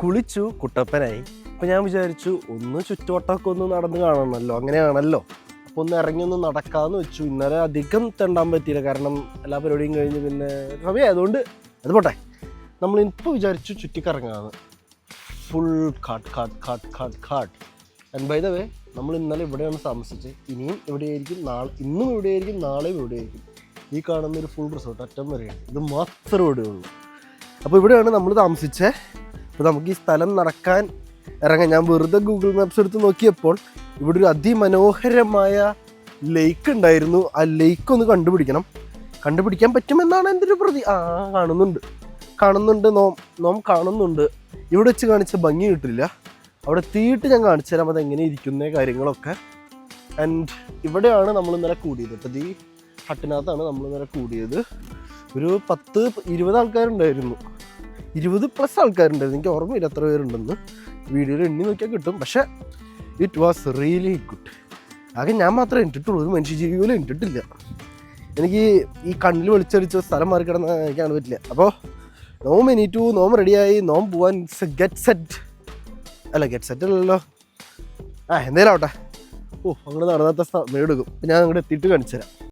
കുളിച്ചു, കുട്ടപ്പനായി. അപ്പോൾ ഞാൻ വിചാരിച്ചു ഒന്ന് ചുറ്റുവട്ടമൊക്കെ ഒന്ന് നടന്ന് കാണണമല്ലോ, അങ്ങനെയാണല്ലോ. അപ്പോൾ ഒന്ന് ഇറങ്ങി ഒന്ന് നടക്കാമെന്ന് വെച്ചു. ഇന്നലെ അധികം തെണ്ടാൻ പറ്റിയില്ല, കാരണം എല്ലാ പരിപാടിയും കഴിഞ്ഞ് പിന്നെ സമയമായതുകൊണ്ട് അത് പോട്ടെ. നമ്മളിപ്പോൾ വിചാരിച്ചു ചുറ്റിക്കറങ്ങാമെന്ന്. ഫുൾ കാട്ട്. ആൻഡ് ബൈ ദ വേ, നമ്മൾ ഇന്നലെ ഇവിടെയാണ് താമസിച്ചത്. ഇനിയും ഇവിടെയായിരിക്കും, ഇന്നും ഇവിടെയായിരിക്കും, നാളെയും ഇവിടെയായിരിക്കും. ഈ കാണുന്നൊരു ഫുൾ റിസോർട്ട് അറ്റം വരെയാണ്, ഇത് മാത്രമേ ഇവിടെ ഉള്ളൂ. അപ്പോൾ ഇവിടെയാണ് നമ്മൾ താമസിച്ചത്. അപ്പോൾ നമുക്ക് ഈ സ്ഥലം നടക്കാൻ ഇറങ്ങാം. ഞാൻ വെറുതെ ഗൂഗിൾ മാപ്സ് എടുത്ത് നോക്കിയപ്പോൾ ഇവിടെ ഒരു അതിമനോഹരമായ ലേക്ക് ഉണ്ടായിരുന്നു. ആ ലേക്ക് ഒന്ന് കണ്ടുപിടിക്കാൻ പറ്റുമെന്നാണ് എൻ്റെ ഒരു പ്രതി. കാണുന്നുണ്ട് നോം കാണുന്നുണ്ട്. ഇവിടെ വെച്ച് കാണിച്ച ഭംഗി കിട്ടില്ല, അവിടെ എത്തിയിട്ട് ഞാൻ കാണിച്ചു തരാം അതെങ്ങനെ ഇരിക്കുന്ന കാര്യങ്ങളൊക്കെ. ആൻഡ് ഇവിടെയാണ് നമ്മൾ ഇന്നലെ കൂടിയത്. അപ്പോൾ ഈ ഹട്ടിനകത്താണ് നമ്മൾ ഇന്നലെ കൂടിയത്. ഒരു 10-20 ആൾക്കാരുണ്ടായിരുന്നു, 20+ ആൾക്കാരുണ്ടായിരുന്നു. എനിക്ക് ഓർമ്മയില്ല എത്ര പേരുണ്ടെന്ന്, വീഡിയോയിൽ എണ്ണി നോക്കിയാൽ കിട്ടും. പക്ഷേ ഇറ്റ് വാസ് റിയലി ഗുഡ്. ആകെ ഞാൻ മാത്രമേ ഇട്ടിട്ടുള്ളൂ, ഒരു മനുഷ്യജീവി പോലും ഇട്ടിട്ടില്ല. എനിക്ക് ഈ കണ്ണിൽ വെളിച്ചടിച്ച സ്ഥലം മാറി കിടന്ന് എനിക്കാണ് പറ്റില്ല. അപ്പോൾ നോം എണീറ്റു, നോം റെഡിയായി, നോം പോവാൻ ഗെറ്റ് സെറ്റ് അല്ലല്ലോ, എന്തേലും ആവട്ടെ. അങ്ങോട്ട് നടന്നാത്ത സമയം എടുക്കും. ഞാൻ അങ്ങോട്ട് എത്തിയിട്ട് കാണിച്ചു തരാം.